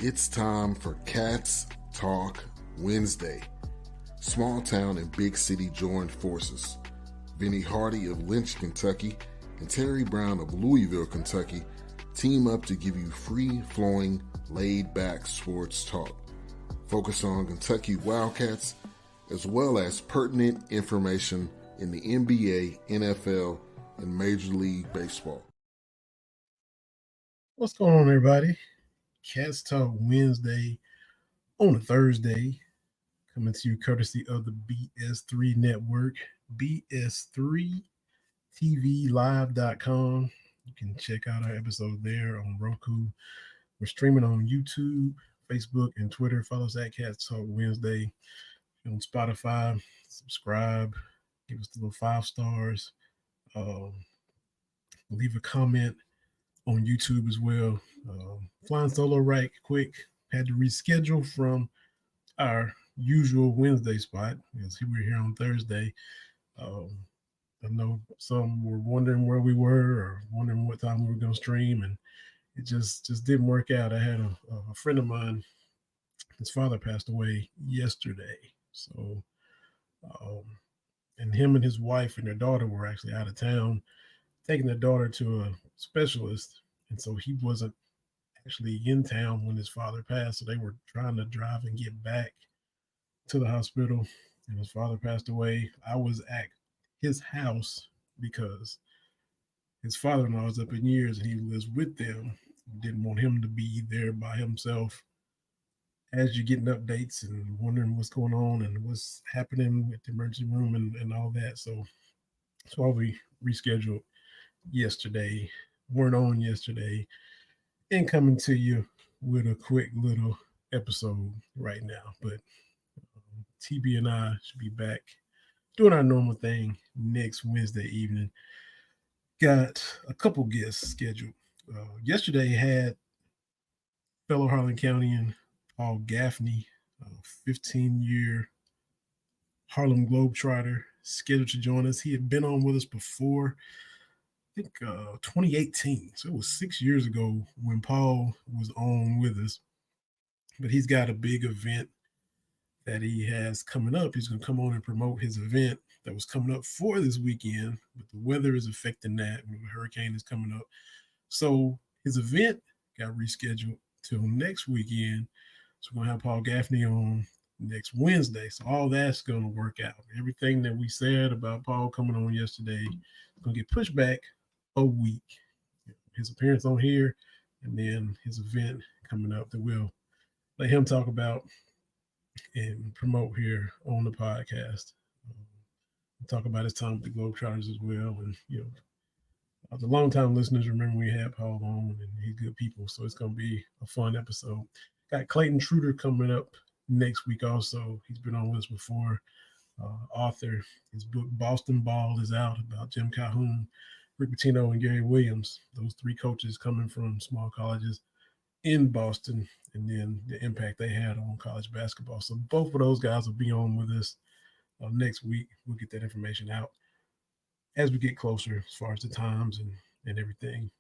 It's time for Cats Talk Wednesday. Small town and big city joined forces. Vinny Hardy of Lynch, Kentucky, and Terry Brown of Louisville, Kentucky, team up to give you free-flowing, laid-back sports talk. Focus on Kentucky Wildcats, as well as pertinent information in the NBA, NFL, and Major League Baseball. What's going on, everybody? Cats Talk Wednesday on a Thursday, coming to you courtesy of the BS3 Network, BS3TVLive.com. You can check out our episode there on Roku. We're streaming on YouTube, Facebook, and Twitter. Follow us at Cats Talk Wednesday. On Spotify, subscribe, give us the little 5 stars, leave a comment on YouTube as well. Flying solo right quick. Had to reschedule from our usual Wednesday spot because we're here on Thursday. I know some were wondering where we were or wondering what time we were going to stream, and it just didn't work out. I had a friend of mine, his father passed away yesterday. So, and him and his wife and their daughter were actually out of town, taking their daughter to a specialist. And so he wasn't actually in town when his father passed. So they were trying to drive and get back to the hospital. And his father passed away. I was at his house because his father-in-law is up in years and he lives with them. Didn't want him to be there by himself as you're getting updates and wondering what's going on and what's happening at the emergency room and all that. So that's why we rescheduled yesterday, weren't on yesterday, and coming to you with a quick little episode right now. But TB and I should be back doing our normal thing next Wednesday evening. Got a couple guests scheduled. Yesterday had fellow Harlan Countyan Paul Gaffney, 15-year Harlem Globetrotter, scheduled to join us. He had been on with us before, I think 2018. So it was 6 years ago when Paul was on with us. But he's got a big event that he has coming up. He's going to come on and promote his event that was coming up for this weekend, but the weather is affecting that. The hurricane is coming up. So his event got rescheduled till next weekend. So we're going to have Paul Gaffney on next Wednesday. So all that's going to work out. Everything that we said about Paul coming on yesterday is going to get pushed back a week. His appearance on here and then his event coming up that we'll let him talk about and promote here on the podcast. We'll talk about his time with the Globetrotters as well. And, the longtime listeners remember we had Paul on and he's good people. So it's going to be a fun episode. Got Clayton Truder coming up next week also. He's been on with us before. Author. His book Boston Ball is out about Jim Calhoun, Rick Pitino, and Gary Williams. Those 3 coaches coming from small colleges in Boston and then the impact they had on college basketball. So both of those guys will be on with us next week. We'll get that information out as we get closer as far as the times and everything.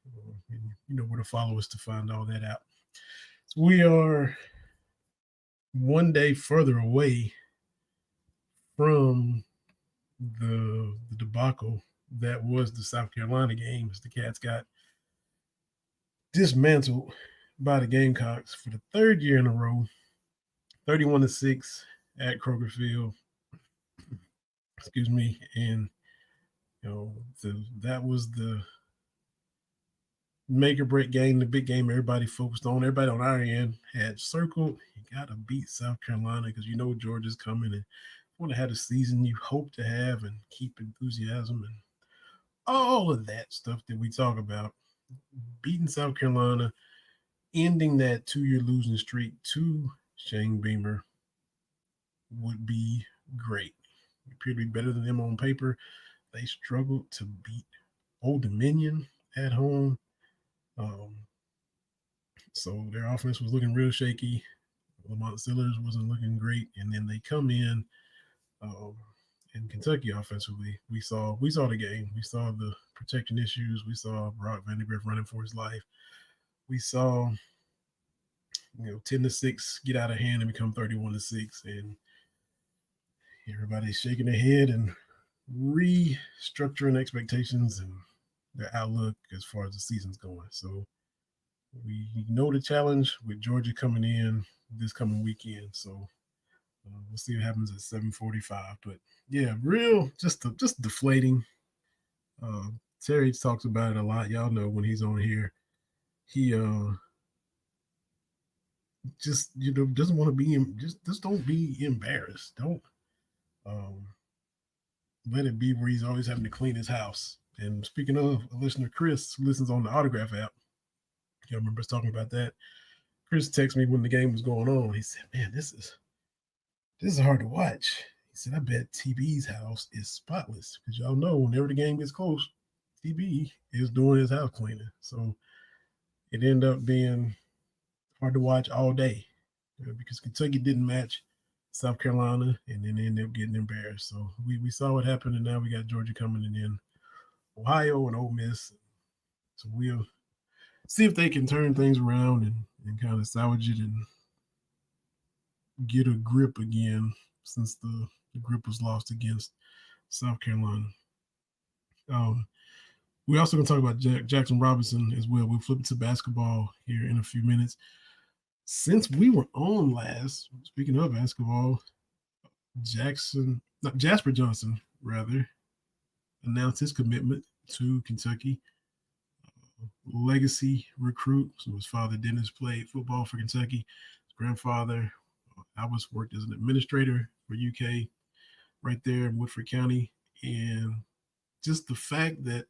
And you know where to follow us to find all that out. So we are one day further away from the debacle that was the South Carolina game as the Cats got dismantled by the Gamecocks for the 3rd year in a row, 31-6 at Kroger Field. Excuse me. And, that was the make or break game, the big game everybody focused on. Everybody on our end had circled. You got to beat South Carolina because Georgia's coming and want to have the season you hope to have and keep enthusiasm and all of that stuff that we talk about. Beating South Carolina, ending that 2-year losing streak to Shane Beamer would be great. We appear to be better than them on paper. They struggled to beat Old Dominion at home. So their offense was looking real shaky. Lamont Sillers wasn't looking great. And then they come in Kentucky offensively. We saw the game. We saw the protection issues. We saw Brock Vandegrift running for his life. We saw 10-6 get out of hand and become 31-6, and everybody's shaking their head and restructuring expectations and their outlook as far as the season's going. So we know the challenge with Georgia coming in this coming weekend. So we'll see what happens at 7:45. But yeah, real just deflating. Uh, Terry talks about it a lot. Y'all know when he's on here, he just doesn't want to be just don't be embarrassed. Don't um, let it be where he's always having to clean his house. And speaking of a listener, Chris, who listens on the Autograph app, I remember us talking about that. Chris texted me when the game was going on. He said, "Man, this is hard to watch." He said, "I bet TB's house is spotless because y'all know whenever the game gets close, TB is doing his house cleaning." So it ended up being hard to watch all day because Kentucky didn't match South Carolina, and then they ended up getting embarrassed. So we saw what happened, and now we got Georgia coming in Ohio and Ole Miss. So we'll see if they can turn things around and kind of salvage it and get a grip again since the grip was lost against South Carolina. We're also going to talk about Jaxon Robinson as well. We'll flip it to basketball here in a few minutes. Since we were on last, speaking of basketball, Jasper Johnson, rather, announced his commitment to Kentucky. Legacy recruit. So his father, Dennis, played football for Kentucky. His grandfather, Albus, worked as an administrator for UK right there in Woodford County. And just the fact that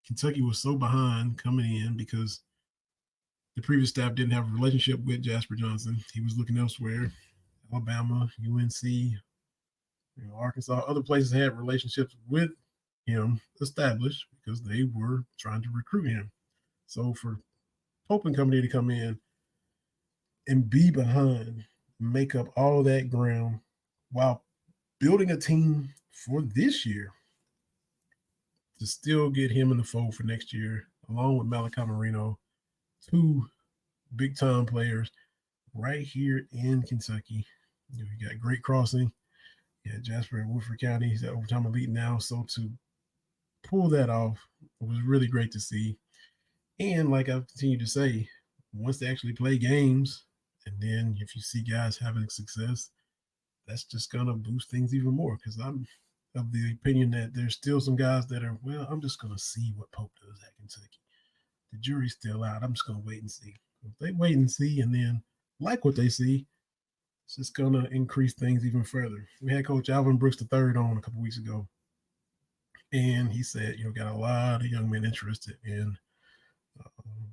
Kentucky was so behind coming in because the previous staff didn't have a relationship with Jasper Johnson. He was looking elsewhere. Alabama, UNC, Arkansas, other places had relationships with him established because they were trying to recruit him. So for Pope and Company to come in and be behind, make up all that ground while building a team for this year to still get him in the fold for next year, along with Malachi Marino, two big time players right here in Kentucky. You got Great Crossing, you got Jasper and Woodford County. He's at overtime elite now. So to pull that off, it was really great to see. And like I continue to say, once they actually play games, and then if you see guys having success, that's just gonna boost things even more. Because I'm of the opinion that there's still some guys that are, well, I'm just gonna see what Pope does at Kentucky. The jury's still out. I'm just gonna wait and see. If they wait and see, and then like what they see, it's just gonna increase things even further. We had Coach Alvin Brooks III on a couple weeks ago, and he said, got a lot of young men interested in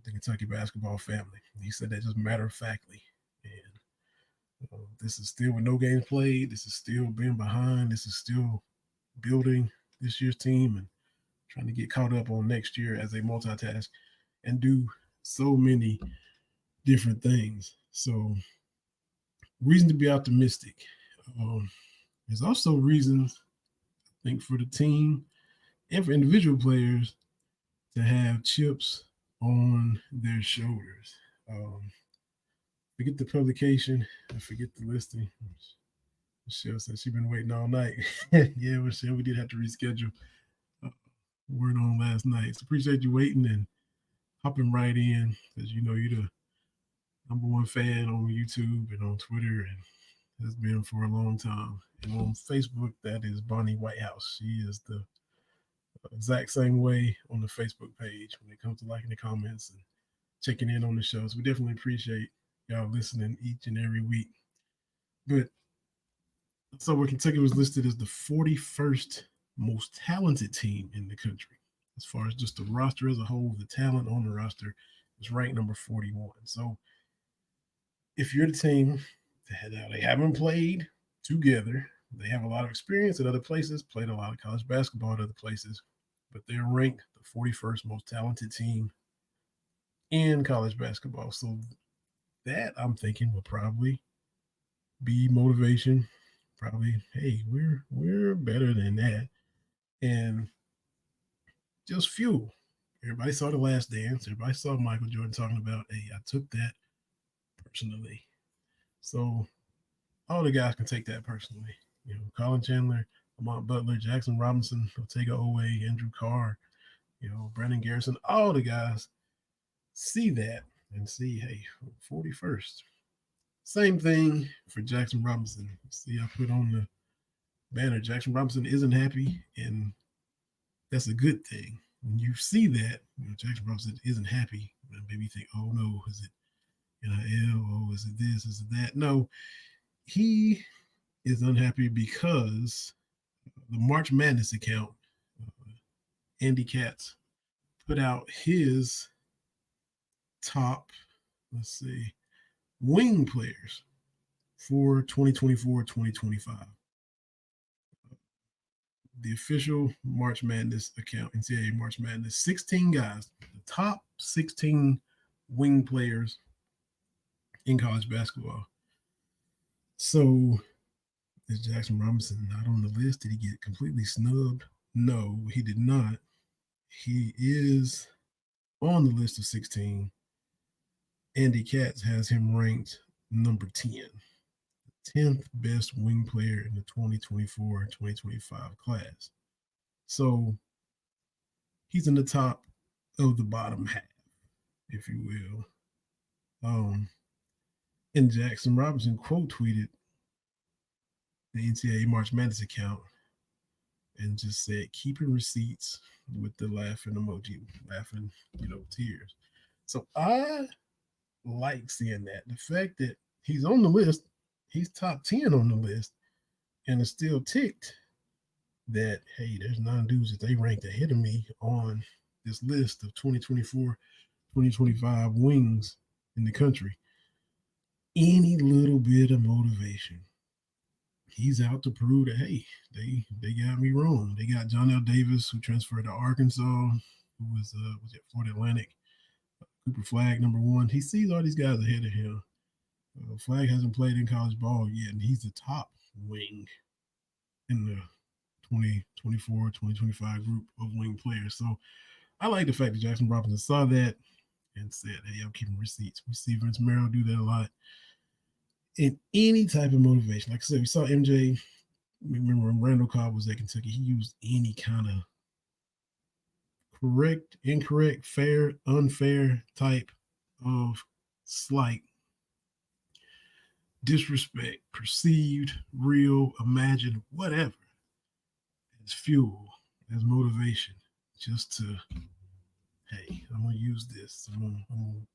the Kentucky basketball family. He said that just matter of factly. And this is still with no games played. This is still being behind. This is still building this year's team and trying to get caught up on next year as they multitask and do so many different things. So, reason to be optimistic. There's also reasons, I think, for the team and for individual players to have chips on their shoulders. Forget the publication. I forget the listing. Michelle said she's been waiting all night. Yeah, Michelle, we did have to reschedule. Word on last night. So appreciate you waiting and hopping right in because you're the number one fan on YouTube and on Twitter and has been for a long time. And on Facebook, that is Bonnie Whitehouse. She is the exact same way on the Facebook page when it comes to liking the comments and checking in on the shows. We definitely appreciate y'all listening each and every week. But so where Kentucky was listed as the 41st most talented team in the country. As far as just the roster as a whole, the talent on the roster is ranked number 41. So if you're the team that they haven't played together, they have a lot of experience at other places, played a lot of college basketball at other places, but they're ranked the 41st most talented team in college basketball. So that I'm thinking will probably be motivation. Probably, hey, we're better than that. And just fuel. Everybody saw The Last Dance. Everybody saw Michael Jordan talking about, hey, I took that personally. So all the guys can take that personally. Colin Chandler, Lamont Butler, Jaxon Robinson, Otega Owe, Andrew Carr, Brandon Garrison, all the guys see that and see, hey, 41st. Same thing for Jaxon Robinson. See, I put on the banner, Jaxon Robinson isn't happy, and that's a good thing. When you see that, Jaxon Robinson isn't happy, maybe you think, oh no, is it NIL? Oh, is it this? Is it that? No, he is unhappy because the March Madness account, Andy Katz, put out his top, let's see, wing players for 2024-2025. The official March Madness account, NCAA March Madness, 16 guys, the top 16 wing players in college basketball. So is Jaxon Robinson not on the list? Did he get completely snubbed? No, he did not. He is on the list of 16. Andy Katz has him ranked number 10, 10th best wing player in the 2024-2025 class. So he's in the top of the bottom half, if you will. And Jaxon Robinson quote tweeted the NCAA March Madness account and just said, keeping receipts with the laughing emoji, laughing, tears. So I like seeing that. The fact that he's on the list, he's top 10 on the list, and it's still ticked that, hey, there's 9 dudes that they ranked ahead of me on this list of 2024-2025 wings in the country. Any little bit of motivation. He's out to prove that, hey, they got me wrong. They got John L. Davis, who transferred to Arkansas, who was at Florida Atlantic. Cooper Flagg, number 1. He sees all these guys ahead of him. Flagg hasn't played in college ball yet, and he's the top wing in the 2024-2025 group of wing players. So I like the fact that Jaxon Robinson saw that and said, hey, I'm keeping receipts. We see Vince Merrill do that a lot. In any type of motivation. Like I said, we saw MJ, remember when Randall Cobb was at Kentucky, he used any kind of correct, incorrect, fair, unfair type of slight, disrespect, perceived, real, imagined, whatever, as fuel, as motivation, just to, hey, I'm going to use this. I'm going to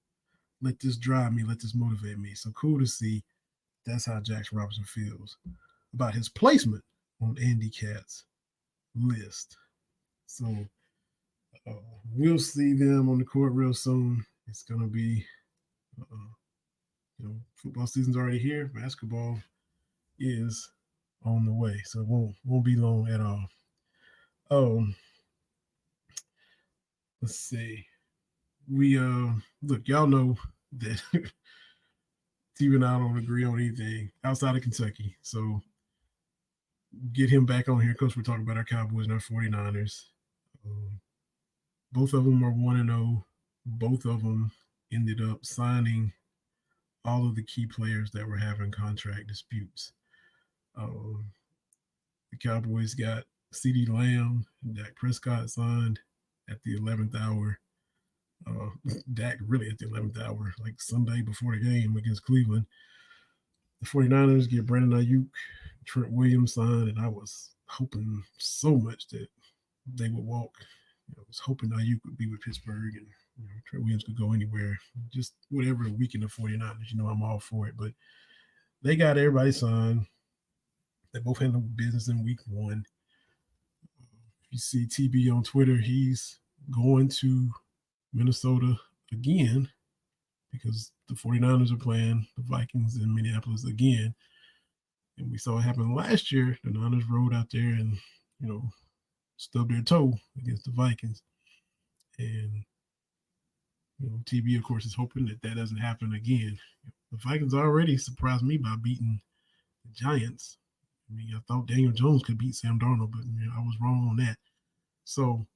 let this drive me, let this motivate me. So cool to see. That's how Jaxon Robinson feels about his placement on Andy Katz's list. So we'll see them on the court real soon. It's going to be, football season's already here. Basketball is on the way, so it won't be long at all. Let's see. We look, y'all know that Steve and I don't agree on anything outside of Kentucky. So get him back on here because we're talking about our Cowboys and our 49ers. Both of them are 1-0. Both of them ended up signing all of the key players that were having contract disputes. The Cowboys got CeeDee Lamb, Dak Prescott signed at the 11th hour. Dak really at the 11th hour, like Sunday before the game against Cleveland. The 49ers get Brandon Ayuk, Trent Williams signed, and I was hoping so much that they would walk. I was hoping Ayuk would be with Pittsburgh and Trent Williams could go anywhere. Just whatever to weaken the 49ers, I'm all for it. But they got everybody signed. They both handled business in week 1. You see TB on Twitter, he's going to Minnesota again because the 49ers are playing the Vikings in Minneapolis again. And we saw it happen last year. The Niners rode out there and, stubbed their toe against the Vikings. And, TB, of course, is hoping that doesn't happen again. The Vikings already surprised me by beating the Giants. I mean, I thought Daniel Jones could beat Sam Darnold, but I was wrong on that. So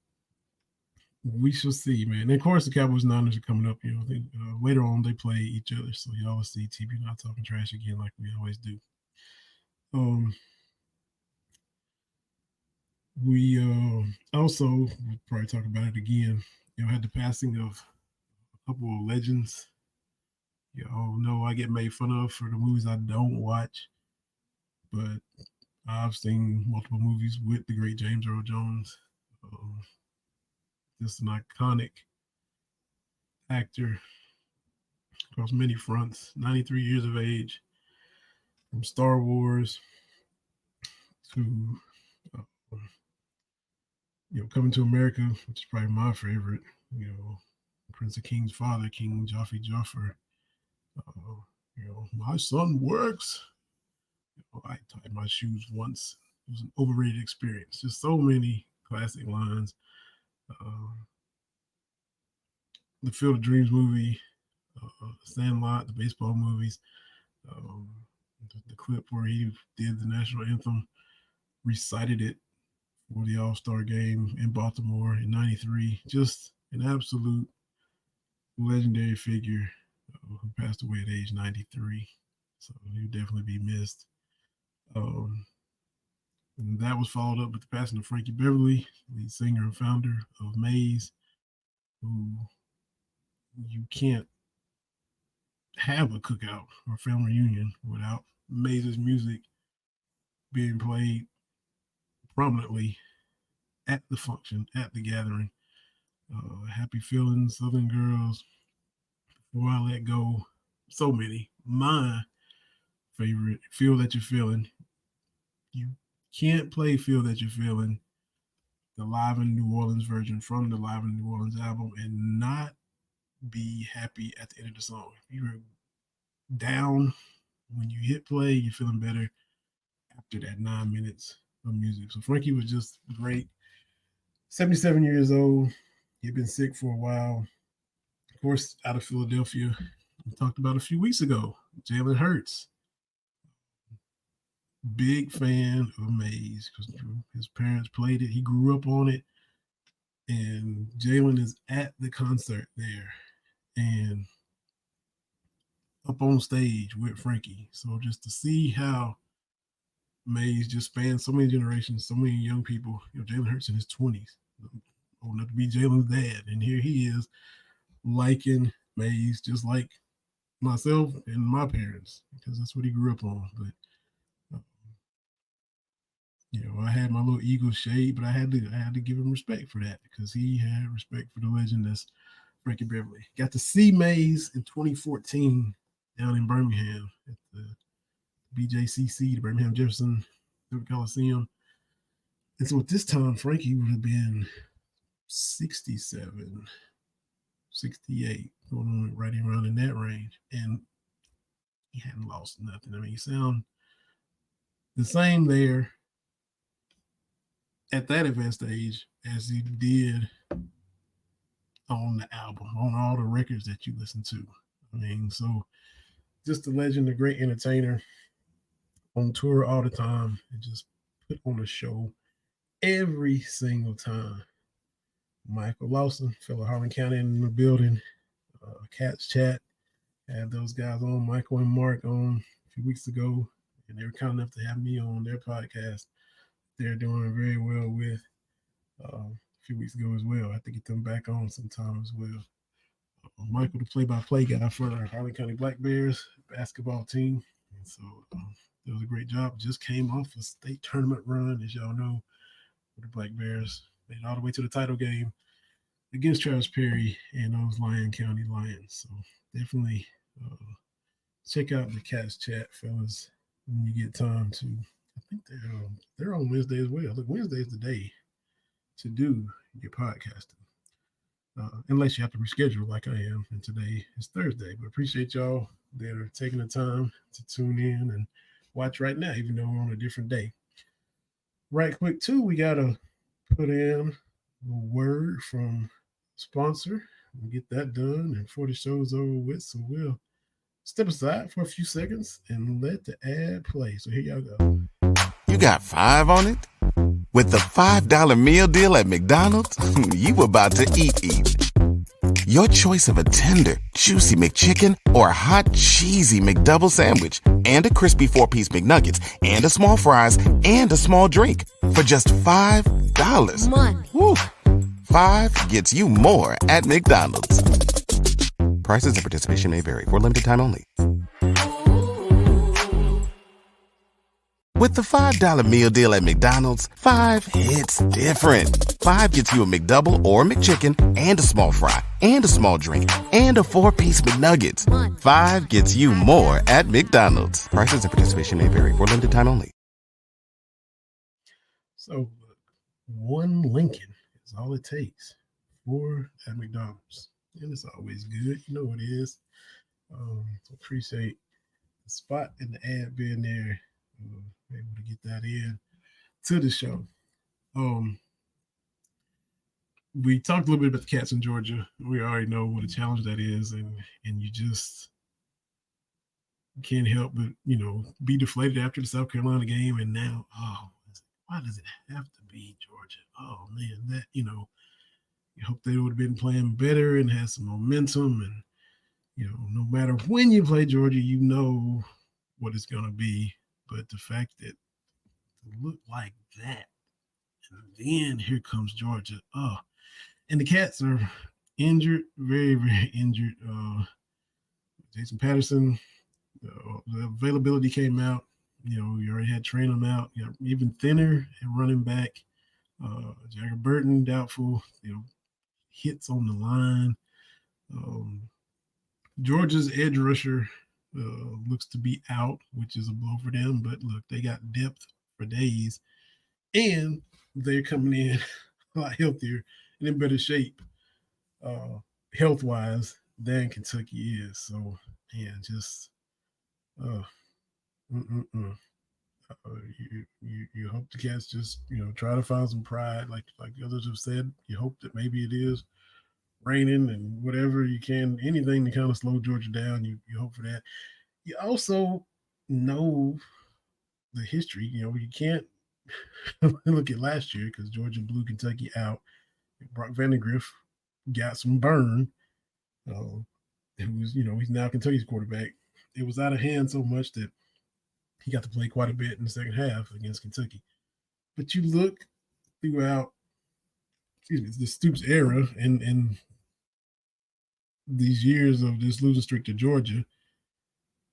We shall see, man. And of course, the Cowboys and Niners are coming up. I think later on they play each other, so y'all will see TB not talking trash again like we always do. We also we'll probably talk about it again. Had the passing of a couple of legends. Y'all know I get made fun of for the movies I don't watch, but I've seen multiple movies with the great James Earl Jones. Just an iconic actor across many fronts. 93 years of age, from Star Wars to Coming to America, which is probably my favorite. Prince of King's father, King Joffrey. My son works. I tied my shoes once. It was an overrated experience. Just so many classic lines. The Field of Dreams movie, Sandlot, the baseball movies, the clip where he did the national anthem, recited it for the All-Star game in Baltimore in '93. Just an absolute legendary figure who passed away at age 93. So he'll definitely be missed. And that was followed up with the passing of Frankie Beverly, lead singer and founder of Maze, who you can't have a cookout or family reunion without Maze's music being played prominently at the function, at the gathering. Happy Feelings, Southern Girls, Before I Let Go, so many. My favorite, Feel That You're Feeling. You can't play Feel That You're Feeling, the Live in New Orleans version from the Live in New Orleans album, and not be happy at the end of the song. If you're down when you hit play, you're feeling better after that 9 minutes of music. So Frankie was just great. 77 years old. He'd been sick for a while. Of course, out of Philadelphia. We talked about a few weeks ago. Jalen Hurts. Big fan of Maze because his parents played it. He grew up on it. And Jalen is at the concert there and up on stage with Frankie. So just to see how Maze just spans so many generations, so many young people. Jalen Hurts in his 20s, old enough to be Jalen's dad. And here he is liking Maze just like myself and my parents because that's what he grew up on. But I had my little ego shade, but I had to give him respect for that because he had respect for the legend that's Frankie Beverly. Got to see Maze in 2014 down in Birmingham at the BJCC, the Birmingham Jefferson Coliseum. And so at this time, Frankie would have been 67, 68, going on right around in that range. And he hadn't lost nothing. I mean, he sounded the same there at that advanced age as he did on the album, on all the records that you listen to. I mean, so just a legend, a great entertainer, on tour all the time, and just put on a show every single time. Michael Lawson, fellow Harlan County in the building. Cats Chat had those guys on, Michael and Mark on a few weeks ago, and they were kind enough to have me on their podcast. They're doing very well with a few weeks ago as well. I have to get them back on sometime as well. Michael, the play-by-play guy for our Harlan County Black Bears basketball team. And so it was a great job. Just came off a state tournament run, as y'all know, with the Black Bears. Made it all the way to the title game against Travis Perry and those Lyon County Lions. So definitely check out the Cats Chat, fellas, when you get time to. I think they're on Wednesday as well. Look, Wednesday is the day to do your podcasting. Unless you have to reschedule like I am. And today is Thursday. But appreciate y'all that are taking the time to tune in and watch right now, even though we're on a different day. Right quick, too, we got to put in a word from sponsor and get that done. And before the show's over with, so we'll step aside for a few seconds and let the ad play. So here y'all go. You got 5 on it? With the $5 meal deal at McDonald's, you about to eat. Your choice of a tender, juicy McChicken or a hot, cheesy McDouble sandwich and a crispy 4-piece McNuggets and a small fries and a small drink for just $5. Money. Woo. 5 gets you more at McDonald's. Prices and participation may vary for limited time only. With the $5 meal deal at McDonald's, 5 hits different. 5 gets you a McDouble or a McChicken and a small fry and a small drink and a 4-piece McNuggets. 5 gets you more at McDonald's. Prices and participation may vary for limited time only. So, one Lincoln is all it takes for at McDonald's. And it's always good. You know what it is. So appreciate the spot and the ad being there. Able to get that in to the show. We talked a little bit about the Cats in Georgia. We already know what a challenge that is, and you just can't help but be deflated after the South Carolina game. And now, why does it have to be Georgia? Oh man, that you hope they would have been playing better and had some momentum. And no matter when you play Georgia, you know what it's going to be. But the fact that it looked like that, and then here comes Georgia. And the Cats are injured, very, very injured. Jason Patterson, the availability came out. You already had Trainum out. Even thinner and running back. Jagger Burton, doubtful. Hits on the line. Georgia's edge rusher looks to be out, which is a blow for them. But look, they got depth for days, and they're coming in a lot healthier and in better shape, health-wise, than Kentucky is. So, man, just you hope the Cats just try to find some pride, like others have said. You hope that maybe it is raining and whatever you can, anything to kind of slow Georgia down. You hope for that. You also know the history. You can't look at last year because Georgia blew Kentucky out. Brock Vandegrift got some burn. Who's he's now Kentucky's quarterback. It was out of hand so much that he got to play quite a bit in the second half against Kentucky. But you look throughout, the Stoops era and these years of this losing streak to Georgia,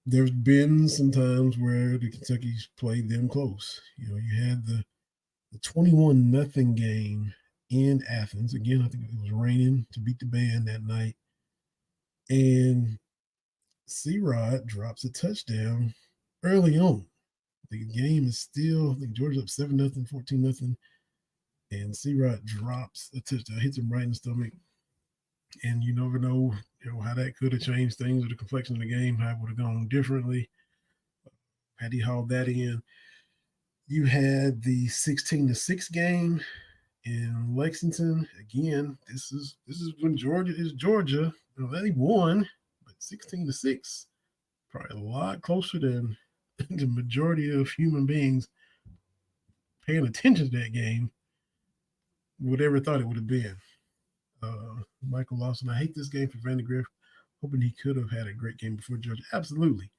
there's been some times where the Kentucky's played them close. You had the 21-0 game in Athens. Again, I think it was raining to beat the band that night. And C-Rod drops a touchdown early on. The game is still, I think Georgia's up 7-0, 14-0. And C-Rod drops a touchdown, hits him right in the stomach. And you never know, how that could have changed things or the complexion of the game, how it would have gone differently had he hauled that in. You had the 16-6 game in Lexington. Again, this is when Georgia is Georgia. They won, but 16-6, probably a lot closer than the majority of human beings paying attention to that game would ever thought it would have been. Michael Lawson, I hate this game for Vandegrift, hoping he could have had a great game before Georgia. Absolutely.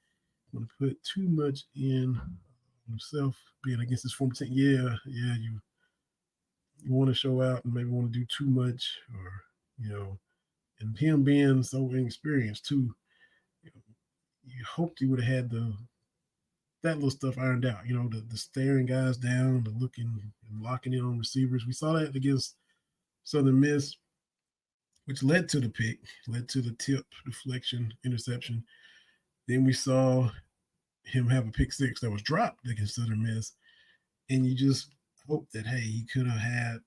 I'm going to put too much in himself being against his former team. Yeah, you want to show out and maybe want to do too much, or and him being so inexperienced too. You hoped he would have had that little stuff ironed out. The staring guys down, the looking and locking in on receivers. We saw that against Southern Miss, which led to the pick, led to the tip, deflection, interception. Then we saw him have a pick six that was dropped against Southern Miss. And you just hope that, hey, he could have had,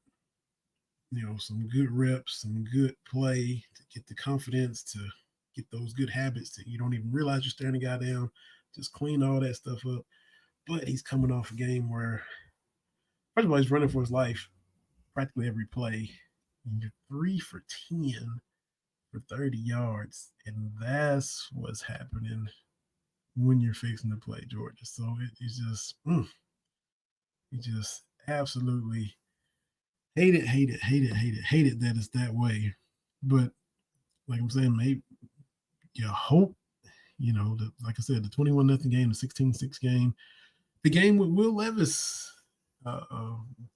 some good reps, some good play to get the confidence, to get those good habits that you don't even realize you're staring a guy down, just clean all that stuff up. But he's coming off a game where, first of all, he's running for his life practically every play. And you're 3 for 10 for 30 yards. And that's what's happening when you're fixing to play Georgia. So it's just, you just absolutely hate it that it's that way. But like I'm saying, maybe you hope, like I said, the 21-0 game, the 16-6 game, the game with Will Levis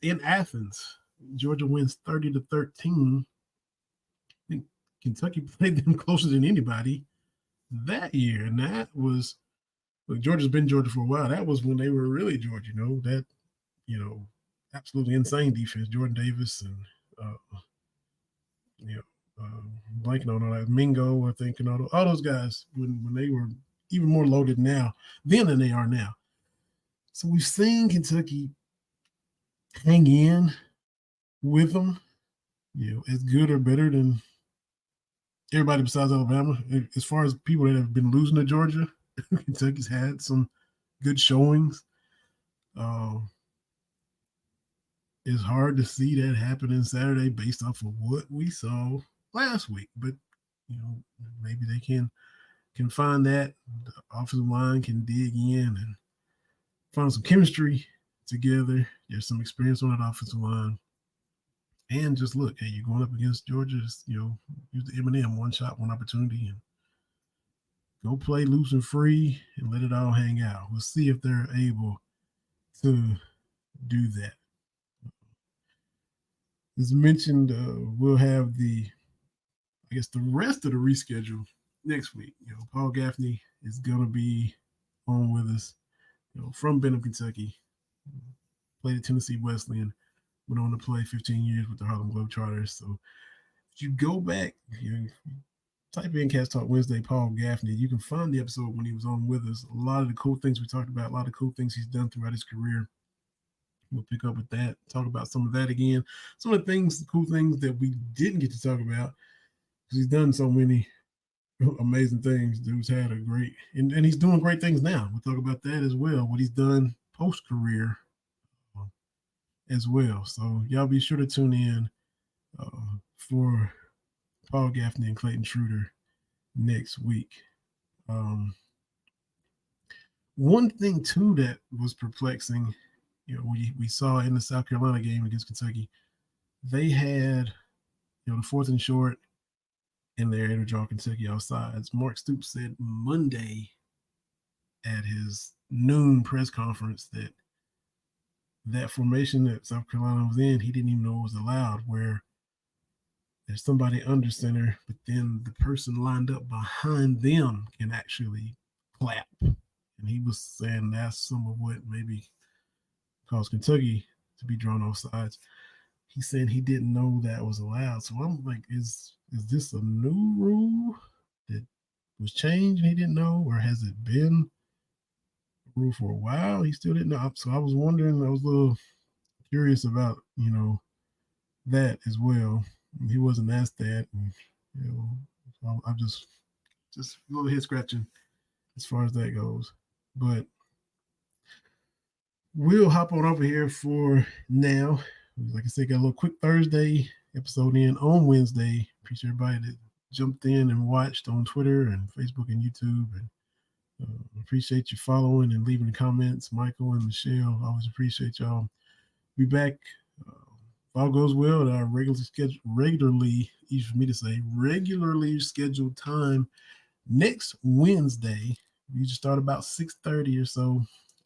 in Athens. Georgia wins 30-13. I think Kentucky played them closer than anybody that year. And that was, look, Georgia's been Georgia for a while. That was when they were really Georgia, that, absolutely insane defense. Jordan Davis and, blanking on all that. Mingo, I think, and all those guys when they were even more loaded then than they are now. So we've seen Kentucky hang in with them, as good or better than everybody besides Alabama. As far as people that have been losing to Georgia, Kentucky's had some good showings. It's hard to see that happening Saturday based off of what we saw last week, but maybe they can find that. The offensive line can dig in and find some chemistry together. There's some experience on that offensive line. And just look, hey, you're going up against Georgia, just, use the Eminem, one shot, one opportunity, and go play loose and free and let it all hang out. We'll see if they're able to do that. As mentioned, we'll have the rest of the reschedule next week. Paul Gaffney is going to be on with us, from Benham, Kentucky. Played at Tennessee Wesleyan, went on to play 15 years with the Harlem Globetrotters. So if you go back, type in Cats Talk Wednesday, Paul Gaffney, you can find the episode when he was on with us. A lot of the cool things we talked about, a lot of cool things he's done throughout his career. We'll pick up with that, talk about some of that again. Some of the cool things that we didn't get to talk about, because he's done so many amazing things. Dude's had a great, and he's doing great things now. We'll talk about that as well, what he's done post-career as well. So y'all be sure to tune in for Paul Gaffney and Clayton Schroeder next week. One thing, too, that was perplexing, we saw in the South Carolina game against Kentucky, they had, the 4th and short, and they're able to draw Kentucky offsides. Mark Stoops said Monday at his noon press conference that formation that South Carolina was in, he didn't even know it was allowed, where there's somebody under center, but then the person lined up behind them can actually clap. And he was saying that's some of what maybe caused Kentucky to be drawn off sides. He said he didn't know that was allowed. So I'm like, is this a new rule that was changed and he didn't know, or has it been a rule for a while? He still didn't know. So I was wondering, I was a little curious about, that as well. He wasn't asked that. And, so I'm just a little head scratching as far as that goes. But we'll hop on over here for now. Like I said, got a little quick Thursday episode in on Wednesday. Appreciate everybody that jumped in and watched on Twitter and Facebook and YouTube. And appreciate you following and leaving the comments. Michael and Michelle, always appreciate y'all. Be back. If all goes well at our regularly scheduled time next Wednesday. We just start about 6:30 or so,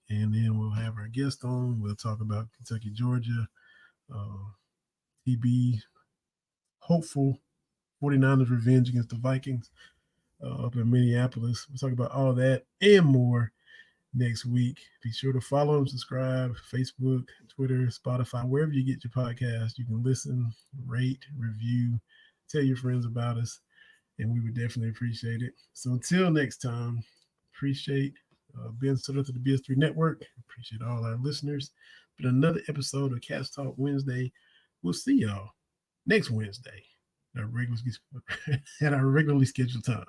and then we'll have our guest on. We'll talk about Kentucky, Georgia, TB, hopeful 49ers revenge against the Vikings up in Minneapolis. We'll talk about all that and more next week. Be sure to follow and subscribe, Facebook, Twitter, Spotify, wherever you get your podcast. You can listen, rate, review, tell your friends about us, and we would definitely appreciate it. So until next time, appreciate Ben Sutter to the BS3 Network. Appreciate all our listeners. But another episode of Cats Talk Wednesday. We'll see y'all next Wednesday at our regularly scheduled time.